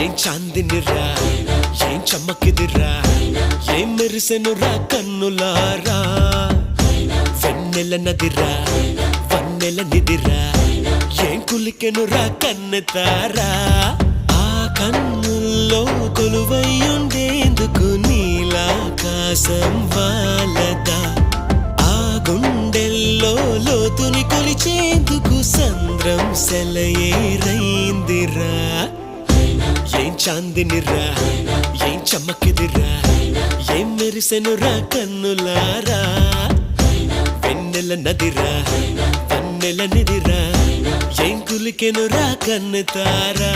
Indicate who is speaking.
Speaker 1: ఏం చాందినిరా ఏం చమ్మకిదిరా ఏం మెరిసెనురా కన్నులారా వెన్నెల నదిరా వన్నెల నిదిరా ఏం కులికెనురా కన్నెతారా ఆ కన్నుల్లో కొలువయ్యుండేందుకు నీలాకాశం వాలదా ఆ గుండెల్లో లోతుని కొలిచేందుకు సంద్రం సెలయేరైందిరా ఏం చాందినిరా ఏం చమ్మకిదిరా ఏం మెరిసెనురా కన్నులారా వెన్నెల నదిరా వన్నెల నిదిరా ఏం కులికెనురా కన్నెతారా